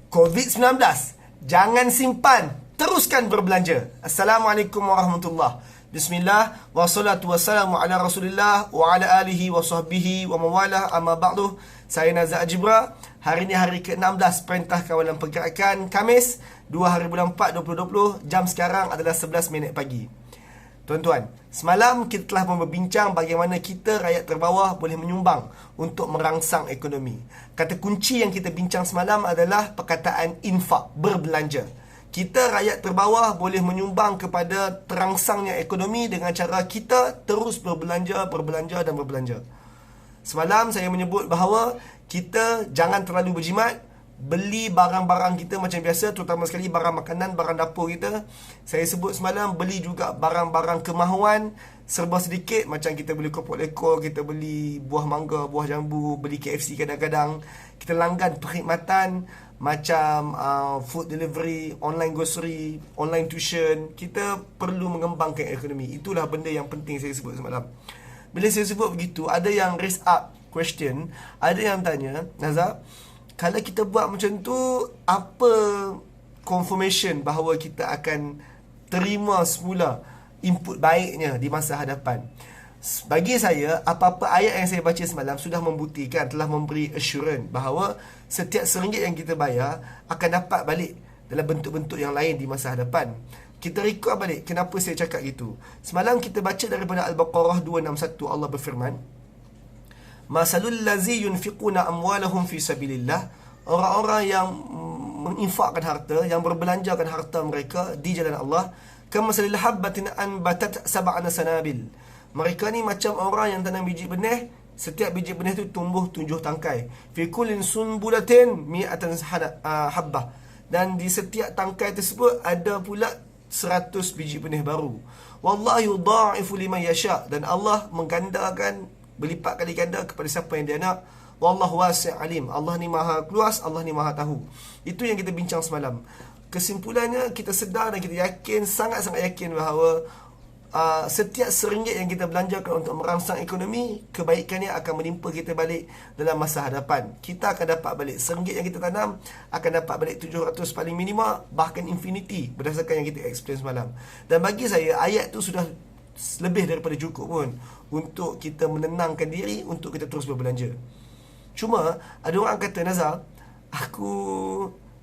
COVID-19, jangan simpan, teruskan berbelanja. Assalamualaikum warahmatullahi. Bismillah, wassalatu wassalamu ala rasulillah wa ala alihi wa sahbihi wa mawalah, amma ba'du. Saya Nazar Ajibra. Hari ini hari ke-16 Perintah Kawalan Pergerakan, Khamis 2 hari bulan 4 2020. Jam sekarang adalah 11 minit pagi. Tuan-tuan, semalam kita telah berbincang bagaimana kita rakyat terbawah boleh menyumbang untuk merangsang ekonomi. Kata kunci yang kita bincang semalam adalah perkataan infak, berbelanja. Kita rakyat terbawah boleh menyumbang kepada terangsangnya ekonomi dengan cara kita terus berbelanja dan berbelanja. Semalam saya menyebut bahawa kita jangan terlalu berjimat. Beli barang-barang kita macam biasa, terutama sekali barang makanan, barang dapur kita. Saya sebut semalam, beli juga barang-barang kemahuan serba sedikit. Macam kita beli kopok lekor, kita beli buah mangga, buah jambu, beli KFC kadang-kadang. Kita langgan perkhidmatan macam food delivery, online grocery, online tuition. Kita perlu mengembangkan ekonomi. Itulah benda yang penting saya sebut semalam. Bila saya sebut begitu, ada yang raise up question. Ada yang tanya, Nazar, kalau kita buat macam tu, apa confirmation bahawa kita akan terima semula input baiknya di masa hadapan? Bagi saya, apa-apa ayat yang saya baca semalam sudah membuktikan, telah memberi assurance bahawa setiap RM1 yang kita bayar akan dapat balik dalam bentuk-bentuk yang lain di masa hadapan. Kita rekod balik kenapa saya cakap gitu. Semalam kita baca daripada Al-Baqarah 261, Allah berfirman, Masalul lazi yunfiquna amwalahum fi sabilillah. Orang-orang yang menginfakkan harta, yang berbelanjakan harta mereka di jalan Allah, kamasalil habbatin anbatat sab'ana sanabil. Mereka ni macam orang yang tanam biji benih. Setiap biji benih tu tumbuh 7 tangkai. Fi kullin sunbulatin mi'atan habbah. Dan di setiap tangkai tersebut ada pula 100 biji benih baru. Wallahu yudha'ifu liman yasha'. Dan Allah menggandakan, berlipat kali ganda kepada siapa yang dia nak. Wallahu wasi' alim. Allah ni maha luas, Allah ni maha tahu. Itu yang kita bincang semalam. Kesimpulannya, kita sedar dan kita yakin, sangat-sangat yakin bahawa setiap RM1 yang kita belanjakan untuk merangsang ekonomi, kebaikannya akan menimpa kita balik dalam masa hadapan. Kita akan dapat balik RM1 yang kita tanam, akan dapat balik 700 paling minima, bahkan infinity, berdasarkan yang kita explain semalam. Dan bagi saya, ayat tu sudah lebih daripada cukup pun untuk kita menenangkan diri, untuk kita terus berbelanja. Cuma ada orang kata, Nazar, aku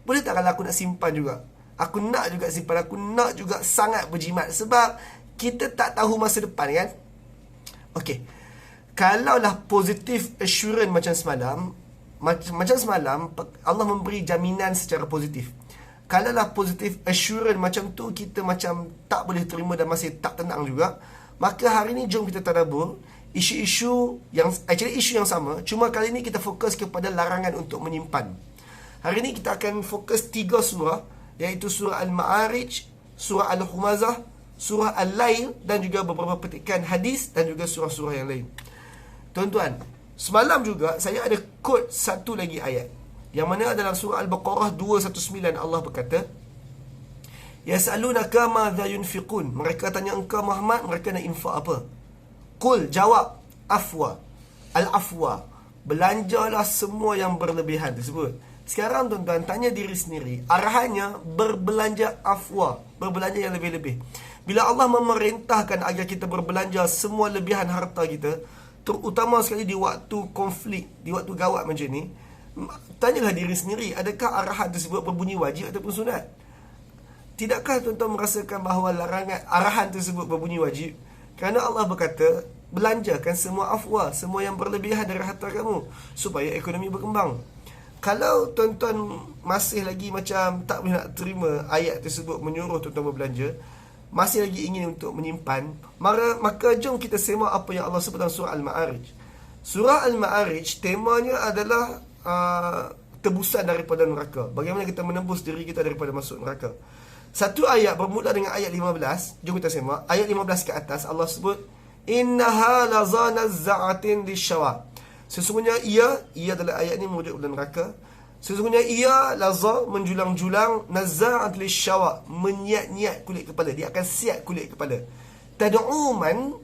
boleh tak kalau aku nak simpan juga? Aku nak juga simpan, aku nak juga sangat berjimat. Sebab kita tak tahu masa depan, kan? Okey, kalaulah positive assurance macam semalam, macam semalam Allah memberi jaminan secara positif. Kalaulah positive assurance macam tu, kita macam tak boleh terima dan masih tak tenang juga. Maka hari ni jom kita tadabbur isu-isu yang isu yang sama, cuma kali ni kita fokus kepada larangan untuk menyimpan. Hari ni kita akan fokus 3 surah, iaitu surah Al-Ma'arij, surah Al-Humazah, surah Al-Lail, dan juga beberapa petikan hadis dan juga surah-surah yang lain. Tuan-tuan, semalam juga saya ada quote satu lagi ayat, yang mana dalam surah Al-Baqarah 219 Allah berkata, Yas'alunaka madza yunfiqun. Mereka tanya engkau Muhammad, mereka nak infak apa? Qul, jawab, afwa. Al-afwa, belanjalah semua yang berlebihan tersebut. Sekarang tuan-tuan, tanya diri sendiri, arahannya berbelanja afwa, berbelanja yang lebih-lebih. Bila Allah memerintahkan agar kita berbelanja semua lebihan harta kita, terutama sekali di waktu konflik, di waktu gawat macam ni, tanyalah diri sendiri, adakah arahan tersebut berbunyi wajib ataupun sunat? Tidakkah tuan-tuan merasakan bahawa arahan tersebut berbunyi wajib? Kerana Allah berkata, belanjakan semua afwa, semua yang berlebihan dari harta kamu, supaya ekonomi berkembang. Kalau tuan-tuan masih lagi macam tak boleh nak terima ayat tersebut menyuruh tuan-tuan berbelanja, masih lagi ingin untuk menyimpan, maka jom kita semak apa yang Allah sebut dalam surah Al-Ma'arij. Surah Al-Ma'arij temanya adalah tebusan daripada neraka. Bagaimana kita menembus diri kita daripada masuk neraka. Satu ayat bermula dengan ayat 15. Jom kita semak. Ayat 15 ke atas Allah sebut, Innaha lazanazza'atin lisyawa. Sesungguhnya ia adalah ayat ni merujuk kepada neraka. Sesungguhnya ia laza, menjulang-julang, nazza'at lisyawa, menyiat-niat kulit kepala. Dia akan siat kulit kepala. Tad'uman,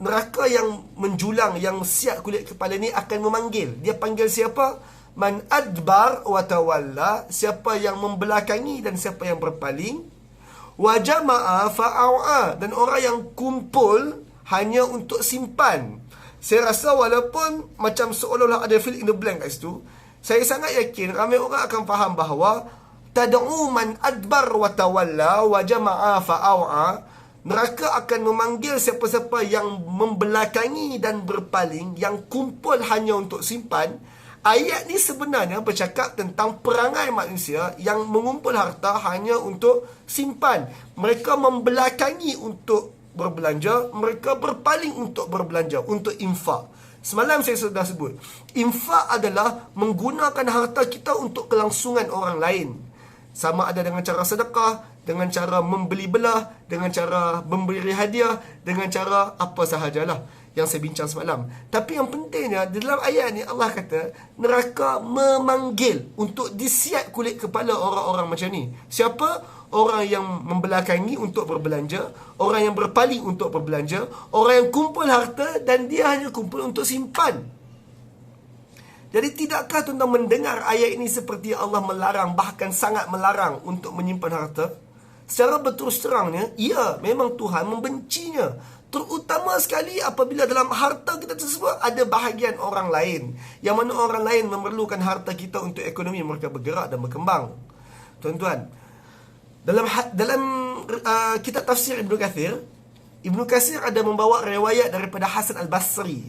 neraka yang menjulang, yang siat kulit kepala ni akan memanggil. Dia panggil siapa? Man adbar wa tawalla, siapa yang membelakangi dan siapa yang berpaling. Wa jama'a fa'a'a, dan orang yang kumpul hanya untuk simpan. Saya rasa walaupun macam seolah-olah ada fill in the blank kat situ, saya sangat yakin ramai orang akan faham bahawa tad'u man adbar wa tawalla wa jama'a fa'a'a, neraka akan memanggil siapa-siapa yang membelakangi dan berpaling, yang kumpul hanya untuk simpan. Ayat ni sebenarnya bercakap tentang perangai manusia yang mengumpul harta hanya untuk simpan. Mereka membelakangi untuk berbelanja, mereka berpaling untuk berbelanja, untuk infak. Semalam saya sudah sebut, infak adalah menggunakan harta kita untuk kelangsungan orang lain. Sama ada dengan cara sedekah, dengan cara membeli belah, dengan cara memberi hadiah, dengan cara apa sahajalah yang saya bincang semalam. Tapi yang pentingnya, di dalam ayat ni Allah kata neraka memanggil untuk disiap kulit kepala orang-orang macam ni. Siapa? Orang yang membelakangi untuk berbelanja, orang yang berpaling untuk berbelanja, orang yang kumpul harta dan dia hanya kumpul untuk simpan. Jadi tidakkah tuan-tuan mendengar ayat ini seperti Allah melarang, bahkan sangat melarang untuk menyimpan harta? Secara berterus terangnya, ya, memang Tuhan membencinya. Terutama sekali apabila dalam harta kita tersebut ada bahagian orang lain, yang mana orang lain memerlukan harta kita untuk ekonomi mereka bergerak dan berkembang. Tuan-tuan, dalam kitab tafsir Ibnu Katsir ada membawa riwayat daripada Hasan Al-Basri.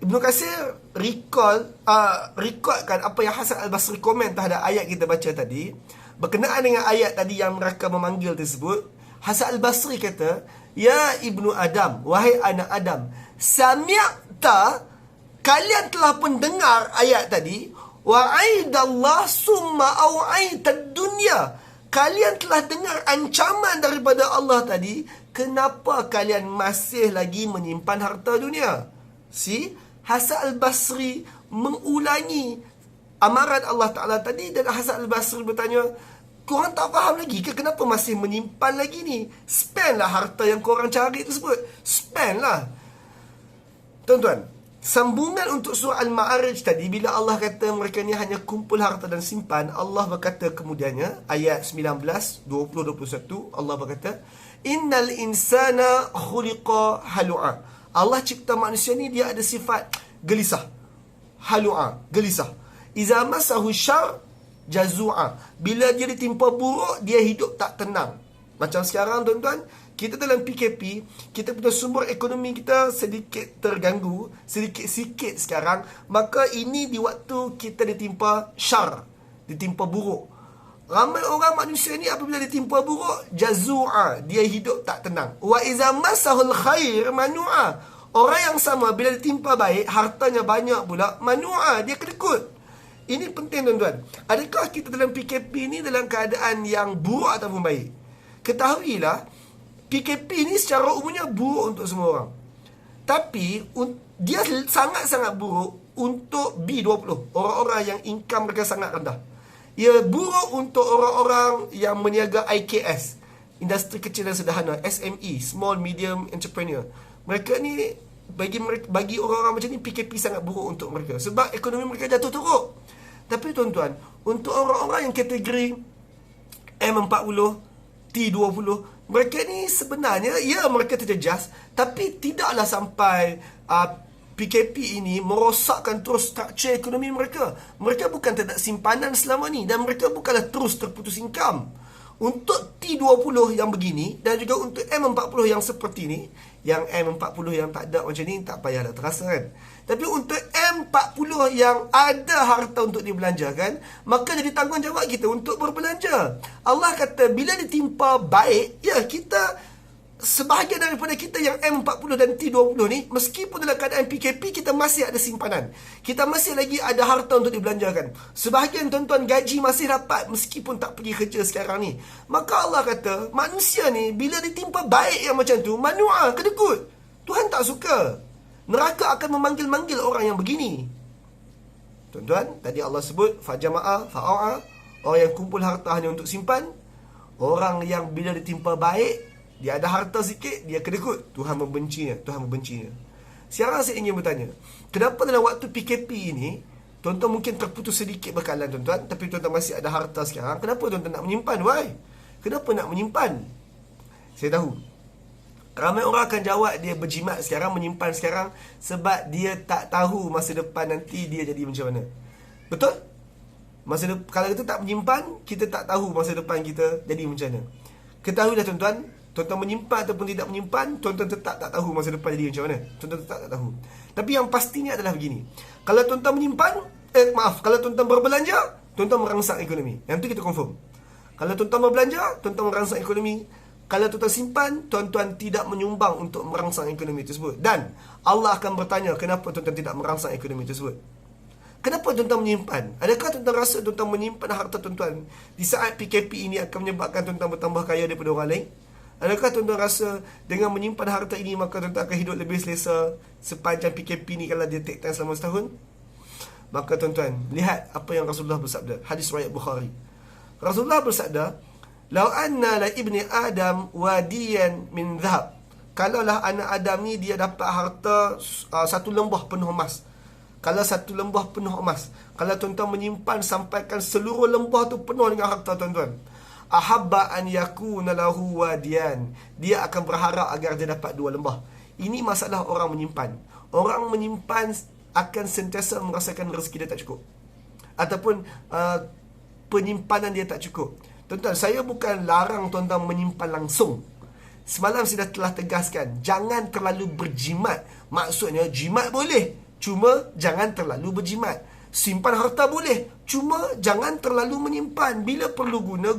Ibnu Katsir rekodkan apa yang Hasan Al-Basri komen terhadap ayat kita baca tadi. Berkenaan dengan ayat tadi yang mereka memanggil tersebut, Hasan Al-Basri kata, ya Ibnu Adam, wahai anak Adam, sami'ta, kalian telah pun dengar ayat tadi, wa'aidallah summa aw'aitad dunya, kalian telah dengar ancaman daripada Allah tadi, kenapa kalian masih lagi menyimpan harta dunia? Hasan Al-Basri mengulangi amaran Allah Ta'ala tadi, dan Hasan Al-Basri bertanya, korang tak faham lagi ke kenapa masih menyimpan lagi ni? Spend lah harta yang korang cari tersebut. Spend lah. Tuan-tuan, sambungan untuk surah Al-Ma'arij tadi, bila Allah kata mereka ni hanya kumpul harta dan simpan, Allah berkata kemudiannya, ayat 19, 20, 21, Allah berkata, innal insana khuliqa halu'a. Allah cipta manusia ni, dia ada sifat gelisah. Halu'a, gelisah. Iza masahu syar jazu'a, bila dia ditimpa buruk, dia hidup tak tenang. Macam sekarang tuan-tuan, kita dalam PKP, kita punya sumber ekonomi kita sedikit terganggu, sedikit-sikit sekarang. Maka ini di waktu kita ditimpa syar, ditimpa buruk. Ramai orang manusia ni apabila ditimpa buruk, jazu'a, dia hidup tak tenang. Wa iza masahul khair manu'a, orang yang sama bila ditimpa baik, hartanya banyak pula, manu'a, dia kedekut. Ini penting tuan-tuan. Adakah kita dalam PKP ni dalam keadaan yang buruk ataupun baik? Ketahuilah, PKP ni secara umumnya buruk untuk semua orang. Tapi dia sangat-sangat buruk untuk B20, orang-orang yang income mereka sangat rendah. Ia buruk untuk orang-orang yang meniaga IKS, industri kecil dan sederhana, SME, Small Medium Entrepreneur. Mereka ni, bagi orang-orang macam ni, PKP sangat buruk untuk mereka, sebab ekonomi mereka jatuh teruk. Tapi tuan-tuan, untuk orang-orang yang kategori M40, T20, mereka ni sebenarnya, ya, mereka terjejas, tapi tidaklah sampai PKP ini merosakkan terus struktur ekonomi mereka. Mereka bukan tak ada simpanan selama ni, dan mereka bukanlah terus terputus income. Untuk T20 yang begini, dan juga untuk M40 yang seperti ni, yang M40 yang tak ada macam ni, tak payah dah terasa kan. Tapi untuk M40 yang ada harta untuk dibelanjakan, maka jadi tanggungjawab kita untuk berbelanja. Allah kata bila ditimpa baik, ya, kita, sebahagian daripada kita yang M40 dan T20 ni, meskipun dalam keadaan PKP, kita masih ada simpanan, kita masih lagi ada harta untuk dibelanjakan. Sebahagian tuan-tuan gaji masih dapat meskipun tak pergi kerja sekarang ni. Maka Allah kata, manusia ni bila ditimpa baik yang macam tu, manu'a, kedekut. Tuhan tak suka. Neraka akan memanggil-manggil orang yang begini. Tuan-tuan, tadi Allah sebut fajama'a fa'a'a, orang yang kumpul harta hanya untuk simpan. Orang yang bila ditimpa baik, dia ada harta sikit, dia kedekut. Tuhan membencinya. Sekarang saya ingin bertanya, kenapa dalam waktu PKP ini, Tuan-tuan mungkin terputus sedikit bekalan tuan-tuan, tapi tuan-tuan masih ada harta sekarang. Kenapa tuan-tuan nak menyimpan? Why? Kenapa nak menyimpan? Saya tahu ramai orang akan jawab dia berjimat sekarang, menyimpan sekarang sebab dia tak tahu masa depan nanti dia jadi macam mana. Betul? Kalau kita tak menyimpan, kita tak tahu masa depan kita jadi macam mana. Ketahuilah tuan-tuan, tuan-tuan menyimpan ataupun tidak menyimpan, tuan-tuan tetap tak tahu masa depan jadi macam mana. Tuan-tuan tetap tak tahu. Tapi yang pastinya adalah begini. Kalau tuan-tuan menyimpan, kalau tuan-tuan berbelanja, tuan-tuan merangsang ekonomi. Yang tu kita confirm. Kalau tuan-tuan berbelanja, tuan-tuan merangsang ekonomi. Kalau tuan-tuan simpan, tuan-tuan tidak menyumbang untuk merangsang ekonomi tersebut. Dan Allah akan bertanya, kenapa tuan-tuan tidak merangsang ekonomi tersebut? Kenapa tuan-tuan menyimpan? Adakah tuan-tuan rasa tuan-tuan menyimpan harta tuan-tuan di saat PKP ini akan menyebabkan tuan-tuan bertambah kaya daripada orang lain? Adakah tuan-tuan rasa dengan menyimpan harta ini maka tuan-tuan akan hidup lebih selesa sepanjang PKP ini kalau dia take time selama setahun? Maka tuan-tuan, lihat apa yang Rasulullah bersabda. Hadis riwayat Bukhari. Rasulullah bersabda, "Lau anna la ibni Adam wadiyan min dhahab." Kalaulah anak Adam ni dia dapat harta satu lembah penuh emas. Kalau satu lembah penuh emas, kalau tuan-tuan menyimpan sampaikan seluruh lembah tu penuh dengan harta tuan-tuan, ahabba an yakuna lahu wadiyan, dia akan berharap agar dia dapat dua lembah. Ini masalah orang menyimpan. Orang menyimpan akan sentiasa merasakan rezeki dia tak cukup, ataupun penyimpanan dia tak cukup. Tuan-tuan, saya bukan larang tuan-tuan menyimpan langsung. Semalam saya telah tegaskan, jangan terlalu berjimat. Maksudnya, jimat boleh, cuma jangan terlalu berjimat. Simpan harta boleh, cuma jangan terlalu menyimpan. Bila perlu guna.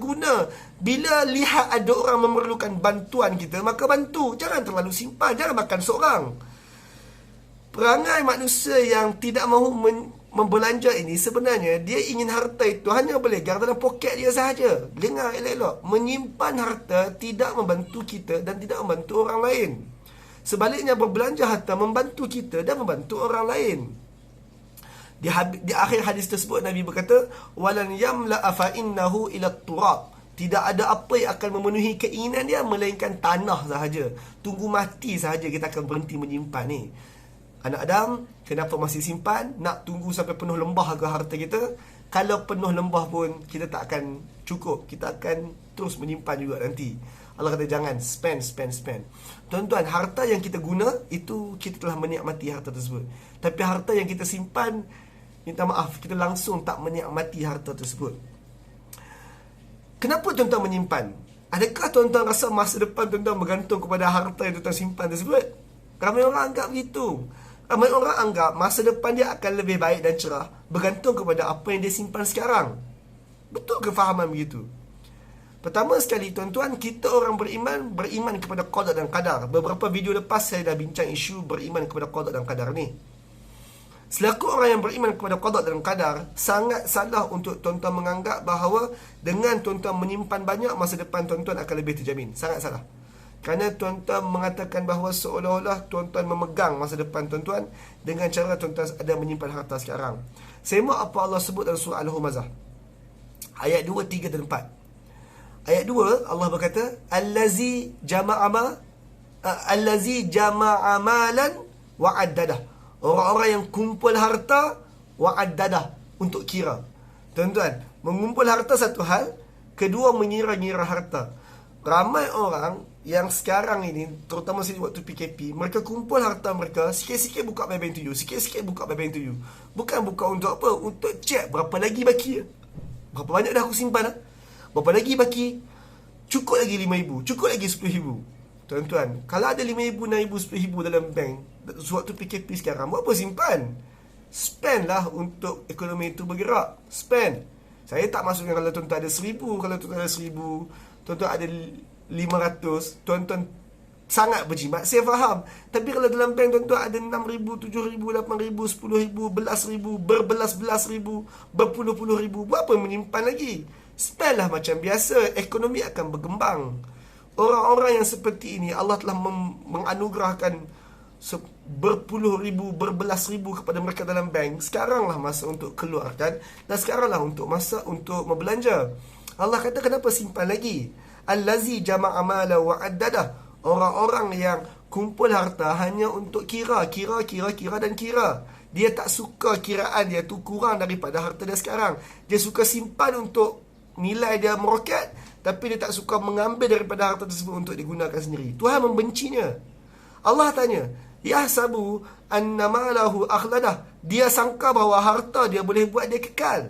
Bila lihat ada orang memerlukan bantuan kita, maka bantu. Jangan terlalu simpan, jangan makan seorang. Perangai manusia yang tidak mahu membelanja ini sebenarnya dia ingin harta itu hanya berlegar dalam poket dia sahaja. Dengar elok-elok, menyimpan harta tidak membantu kita dan tidak membantu orang lain. Sebaliknya, berbelanja harta membantu kita dan membantu orang lain. Di akhir hadis tersebut Nabi berkata, walan yamla'a fa innahu ila turab. Tidak ada apa yang akan memenuhi keinginan dia melainkan tanah sahaja. Tunggu mati sahaja kita akan berhenti menyimpan ni. Anak Adam, kenapa masih simpan? Nak tunggu sampai penuh lembah ke harta kita? Kalau penuh lembah pun kita tak akan cukup. Kita akan terus menyimpan juga nanti. Allah kata jangan spend. Tuan-tuan, harta yang kita guna itu kita telah menikmati harta tersebut. Tapi harta yang kita simpan, minta maaf, kita langsung tak menikmati harta tersebut. Kenapa tuan-tuan menyimpan? Adakah tuan-tuan rasa masa depan tuan-tuan bergantung kepada harta yang tuan-tuan simpan tersebut? Ramai orang anggap begitu. Ramai orang anggap masa depan dia akan lebih baik dan cerah bergantung kepada apa yang dia simpan sekarang. Betul ke fahaman begitu? Pertama sekali tuan-tuan, kita orang beriman kepada qada dan qadar. Beberapa video lepas saya dah bincang isu beriman kepada qada dan qadar ni. Selaku orang yang beriman kepada qada dan qadar, sangat salah untuk tuan-tuan menganggap bahawa dengan tuan-tuan menyimpan banyak, masa depan tuan-tuan akan lebih terjamin. Sangat salah. Kerana tuan-tuan mengatakan bahawa seolah-olah tuan-tuan memegang masa depan tuan-tuan dengan cara tuan-tuan ada menyimpan harta sekarang. Semak apa Allah sebut dalam surah Al-Humazah ayat 2, 3 dan 4. Ayat 2 Allah berkata, allazi jama'a malan wa addadah. Orang-orang yang kumpul harta wa addadah, untuk kira. Tuan-tuan, mengumpul harta satu hal, kedua mengira-ngira harta. Ramai orang yang sekarang ini, terutama waktu PKP, mereka kumpul harta mereka, sikit-sikit buka My Bank to You, sikit-sikit buka My Bank to You. Bukan buka untuk apa? Untuk check berapa lagi baki. Berapa banyak dah aku simpan. Berapa lagi baki? Cukup lagi RM5,000, cukup lagi RM10,000. Tuan-tuan, kalau ada RM5,000, RM6,000, RM10,000 dalam bank sewaktu PKP sekarang, buat apa simpan? Spend lah untuk ekonomi itu bergerak. Spend. Saya tak masukkan kalau tuan-tuan ada RM1,000, kalau tuan-tuan ada RM1,000, tuan-tuan ada RM500, tuan-tuan sangat berjimat, saya faham. Tapi kalau dalam bank tuan-tuan ada RM6,000, RM7,000, RM8,000, RM10,000, RM11,000, berbelas-belas ribu, berpuluh-puluh ribu, buat apa menyimpan lagi? Spend lah macam biasa, ekonomi akan berkembang. Orang-orang yang seperti ini, Allah telah menganugerahkan berpuluh ribu, berbelas ribu kepada mereka dalam bank. Sekaranglah masa untuk keluarkan, dan sekaranglah untuk masa untuk membelanja. Allah kata kenapa simpan lagi? Allazi jama'a mala wa addadah. Orang-orang yang kumpul harta hanya untuk kira dan kira. Dia tak suka kiraan dia tu kurang daripada harta dia sekarang. Dia suka simpan untuk nilai dia meroket, tapi dia tak suka mengambil daripada harta tersebut untuk digunakan sendiri. Tuhan membencinya. Allah tanya, yahsabu annama lahu akhladah. Dia sangka bahawa harta dia boleh buat dia kekal.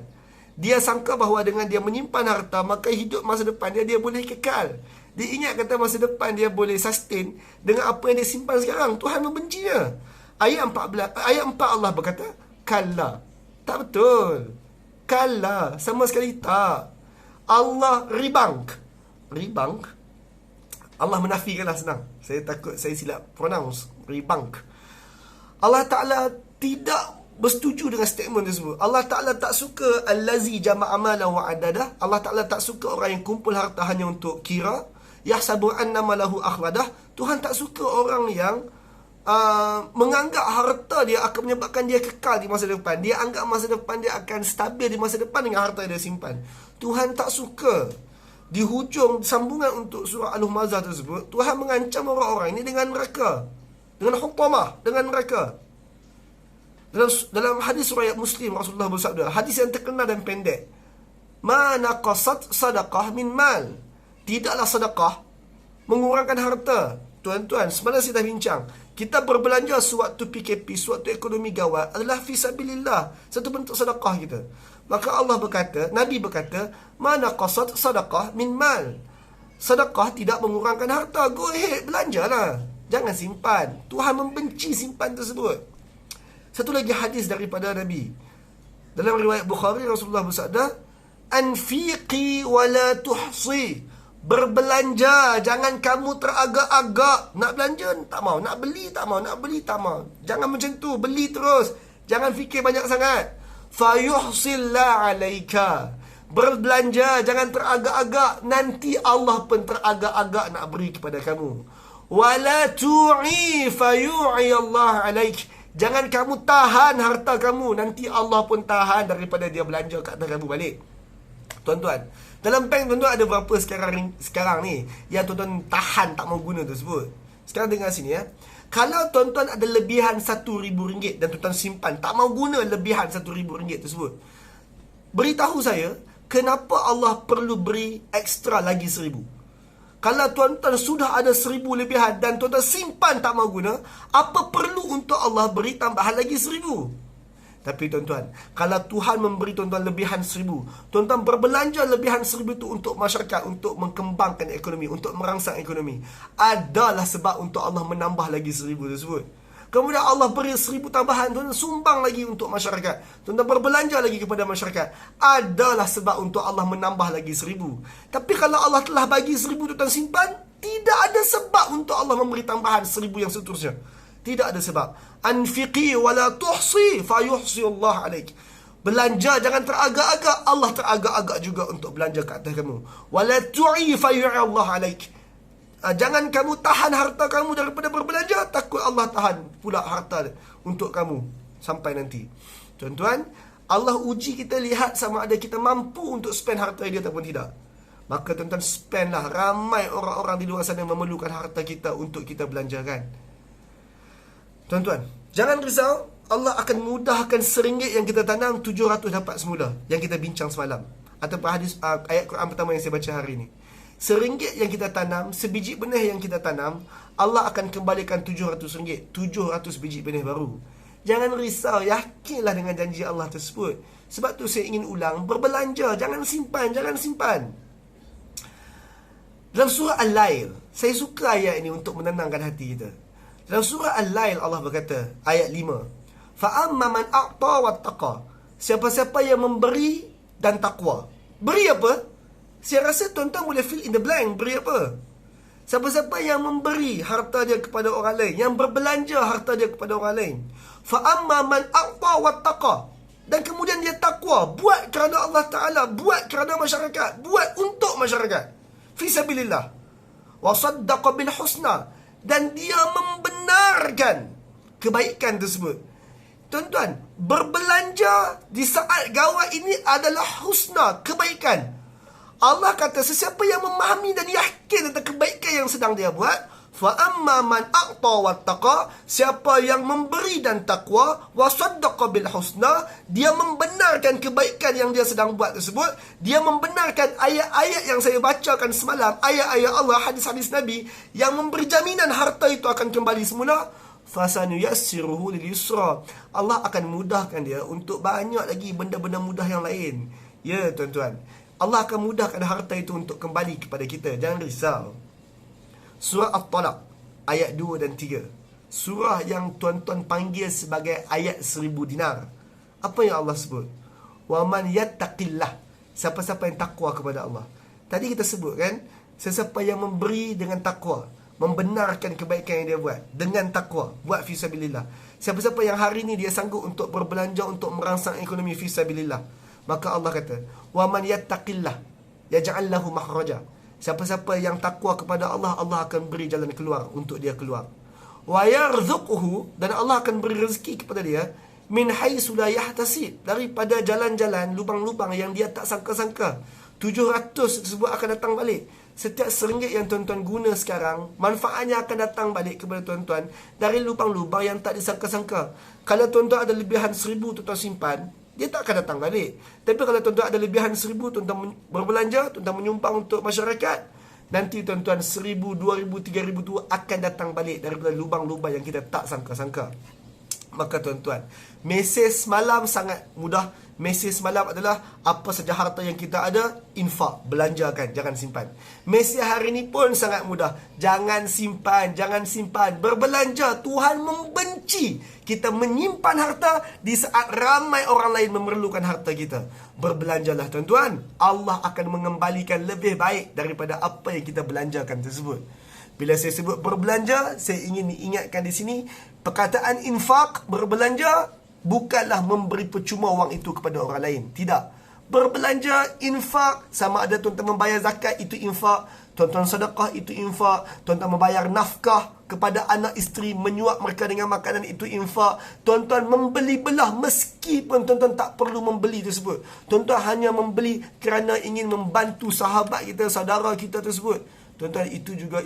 Dia sangka bahawa dengan dia menyimpan harta, maka hidup masa depan dia boleh kekal. Dia ingat kata masa depan dia boleh sustain dengan apa yang dia simpan sekarang. Tuhan membencinya. Ayat 4 Allah berkata, kalla. Tak betul. Kalla, sama sekali tak. Allah ribank. Allah menafikanlah, senang. Saya takut saya silap pronounce. Ribank. Allah Ta'ala tidak bersetuju dengan statement tersebut. Allah Ta'ala tak suka allazi jama'a malan wa adada. Allah Ta'ala tak suka orang yang kumpul harta hanya untuk kira. Yahsabu annama lahu akhladah. Tuhan tak suka orang yang menganggap harta dia akan menyebabkan dia kekal di masa depan. Dia anggap masa depan dia akan stabil di masa depan dengan harta yang dia simpan. Tuhan tak suka. Di hujung sambungan untuk surah Al-Humazah tersebut, Tuhan mengancam orang-orang ini dengan neraka, dengan hutamah, dengan neraka. Dalam hadis riwayat Muslim, Rasulullah bersabda, hadis yang terkenal dan pendek, ma naqasat sadaqah min mal. Tidaklah sedekah mengurangkan harta. Tuan-tuan, semalam saya dah bincang, kita berbelanja sewaktu PKP, sewaktu ekonomi gawat adalah fisabilillah, satu bentuk sedekah kita. Maka Allah berkata, Nabi berkata, ma naqasat sadaqah min mal. Sedekah tidak mengurangkan harta. Go ahead, belanjalah, jangan simpan. Tuhan membenci simpan tersebut. Satu lagi hadis daripada Nabi. Dalam riwayat Bukhari, Rasulullah bersabda, anfiqi wala tuhsi. Berbelanja, jangan kamu teragak-agak. Nak belanja, tak mau. Nak beli, tak mau. Nak beli, tak mau. Jangan macam tu, beli terus. Jangan fikir banyak sangat. Fayuhsillah alaika. Berbelanja, jangan teragak-agak. Nanti Allah pun teragak-agak nak beri kepada kamu. Wala tu'i fayu'i Allah alaik. Jangan kamu tahan harta kamu, nanti Allah pun tahan daripada dia belanja kat atas kamu balik. Tuan-tuan, dalam bank tuan-tuan ada berapa sekarang ni yang tuan-tuan tahan tak mau guna tersebut? Sekarang dengar sini ya. Kalau tuan-tuan ada lebihan RM1,000 dan tuan-tuan simpan, tak mau guna lebihan RM1,000 tersebut, beritahu saya, kenapa Allah perlu beri ekstra lagi 1,000? Kalau tuan-tuan sudah ada 1,000 lebihan dan tuan-tuan simpan tak mau guna, apa perlu untuk Allah beri tambahan lagi 1,000? Tapi tuan-tuan, kalau Tuhan memberi tuan-tuan lebihan 1,000, tuan-tuan berbelanja lebihan 1,000 itu untuk masyarakat, untuk mengembangkan ekonomi, untuk merangsang ekonomi, adalah sebab untuk Allah menambah lagi 1,000 tersebut. Kemudian Allah beri 1,000 tambahan, tuan-tuan sumbang lagi untuk masyarakat, tuan-tuan berbelanja lagi kepada masyarakat, adalah sebab untuk Allah menambah lagi 1,000. Tapi kalau Allah telah bagi 1,000 tuan-tuan simpan, tidak ada sebab untuk Allah memberi tambahan 1,000 yang seterusnya. Tidak ada sebab. Anfiqi wala tuhsi fayuhsi Allah alaik. Belanja, jangan teragak-agak. Allah teragak-agak juga untuk belanja ke atas kamu. Wala tu'i fayu'i Allah alaik. Jangan kamu tahan harta kamu daripada berbelanja, takut Allah tahan pula harta untuk kamu sampai nanti. Tuan-tuan, Allah uji kita, lihat sama ada kita mampu untuk spend harta dia ataupun tidak. Maka tuan-tuan, spendlah. Ramai orang-orang di luar sana memerlukan harta kita untuk kita belanjakan. Tuan-tuan, jangan risau. Allah akan mudahkan RM1 yang kita tanam, 700 dapat semula, yang kita bincang semalam, ataupun hadis ayat Quran pertama yang saya baca hari ini. RM1 yang kita tanam, sebiji benih yang kita tanam, Allah akan kembalikan RM700, 700 biji benih baru. Jangan risau, yakinlah dengan janji Allah tersebut. Sebab tu saya ingin ulang, berbelanja, jangan simpan, jangan simpan. Dalam surah Al-Lail, saya suka ayat ini untuk menenangkan hati kita. Dalam surah Al-Lail Allah berkata, ayat 5, fa'amma man a'ta wattaqa. Siapa-siapa yang memberi dan takwa. Beri apa? Saya rasa tuan-tuan boleh fill in the blank. Beri apa? Siapa-siapa yang memberi harta dia kepada orang lain, yang berbelanja harta dia kepada orang lain. Fa'amma man a'ta wattaqa. Dan kemudian dia takwa, buat kerana Allah Ta'ala, buat kerana masyarakat, buat untuk masyarakat, fisabilillah. Wa saddaqa bil husna. Dan dia membenarkan kebaikan tersebut. Tuan-tuan, berbelanja di saat gawat ini adalah husna, kebaikan. Allah kata, sesiapa yang memahami dan yakin tentang kebaikan yang sedang dia buat, Fa amma man a'ta wattaqa, siapa yang memberi dan takwa, wa saddaqa bil husna, dia membenarkan kebaikan yang dia sedang buat tersebut, dia membenarkan ayat-ayat yang saya bacakan semalam, ayat-ayat Allah, hadis-hadis Nabi yang memberi jaminan harta itu akan kembali semula, fasanuyassiruhu lil yusra, Allah akan mudahkan dia untuk banyak lagi benda-benda mudah yang lain. Ya tuan-tuan, Allah akan mudahkan harta itu untuk kembali kepada kita. Jangan risau. Surah At-Talaq ayat 2 dan 3, surah yang tuan-tuan panggil sebagai ayat 1000 dinar. Apa yang Allah sebut? Wa man yattaqillah, siapa-siapa yang takwa kepada Allah. Tadi kita sebut kan, sesiapa yang memberi dengan takwa, membenarkan kebaikan yang dia buat dengan takwa, buat fisabilillah. Siapa-siapa yang hari ini dia sanggup untuk berbelanja untuk merangsang ekonomi fisabilillah, maka Allah kata, wa man yattaqillah yaj'al lahu makhraja, siapa-siapa yang takwa kepada Allah, Allah akan beri jalan keluar untuk dia keluar. Wa yarzuquhu, dan Allah akan beri rezeki kepada dia min haitsu la yahtasib, daripada jalan-jalan, lubang-lubang yang dia tak sangka-sangka. 700 tersebut akan datang balik. Setiap RM1 yang tuan-tuan guna sekarang, manfaatnya akan datang balik kepada tuan-tuan dari lubang-lubang yang tak disangka-sangka. Kalau tuan-tuan ada lebihan 1000 tuan-tuan simpan, dia tak akan datang balik. Tapi kalau tuan-tuan ada lebihan 1000, tuan-tuan berbelanja, tuan-tuan menyumbang untuk masyarakat, nanti tuan-tuan 1000, 2000, 3000 tu akan datang balik daripada lubang-lubang yang kita tak sangka-sangka. Maka tuan-tuan, mesej semalam sangat mudah. Mesej semalam adalah apa saja harta yang kita ada, infak, belanjakan, jangan simpan. Mesej hari ini pun sangat mudah. Jangan simpan, jangan simpan. Berbelanja, Tuhan membenci kita menyimpan harta di saat ramai orang lain memerlukan harta kita. Berbelanjalah tuan-tuan, Allah akan mengembalikan lebih baik daripada apa yang kita belanjakan tersebut. Bila saya sebut berbelanja, saya ingin ingatkan di sini, perkataan infak, berbelanja, bukanlah memberi percuma wang itu kepada orang lain. Tidak. Berbelanja, infak, sama ada tuan-tuan membayar zakat, itu infak. Tuan-tuan sedekah, itu infak. Tuan-tuan membayar nafkah kepada anak isteri, menyuap mereka dengan makanan, itu infak. Tuan-tuan membeli belah meskipun tuan-tuan tak perlu membeli tersebut. Tuan-tuan hanya membeli kerana ingin membantu sahabat kita, saudara kita tersebut. Tuan-tuan, itu juga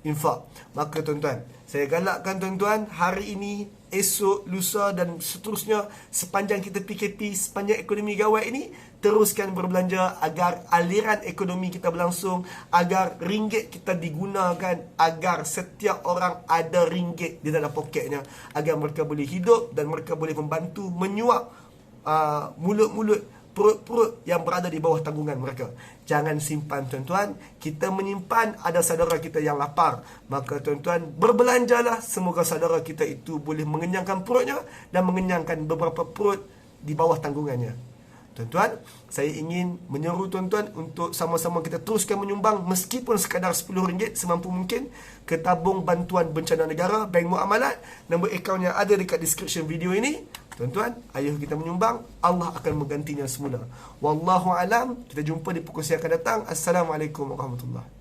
infak. Maka tuan-tuan, saya galakkan tuan-tuan, hari ini, esok, lusa dan seterusnya, sepanjang kita PKP, sepanjang ekonomi gawat ini, teruskan berbelanja agar aliran ekonomi kita berlangsung, agar ringgit kita digunakan, agar setiap orang ada ringgit di dalam poketnya, agar mereka boleh hidup dan mereka boleh membantu menyuap mulut-mulut, perut-perut yang berada di bawah tanggungan mereka. Jangan simpan tuan-tuan. Kita menyimpan, ada saudara kita yang lapar, maka tuan-tuan berbelanjalah. Semoga saudara kita itu boleh mengenyangkan perutnya dan mengenyangkan beberapa perut di bawah tanggungannya. Tuan-tuan, saya ingin menyeru tuan-tuan untuk sama-sama kita teruskan menyumbang meskipun sekadar RM10 semampu mungkin ke tabung bantuan bencana negara, Bank Muamalat. Nombor akaunnya ada dekat description video ini. Tuan-tuan, ayuh kita menyumbang, Allah akan menggantinya semula. Wallahu alam. Kita jumpa di pukul siang akan datang. Assalamualaikum warahmatullahi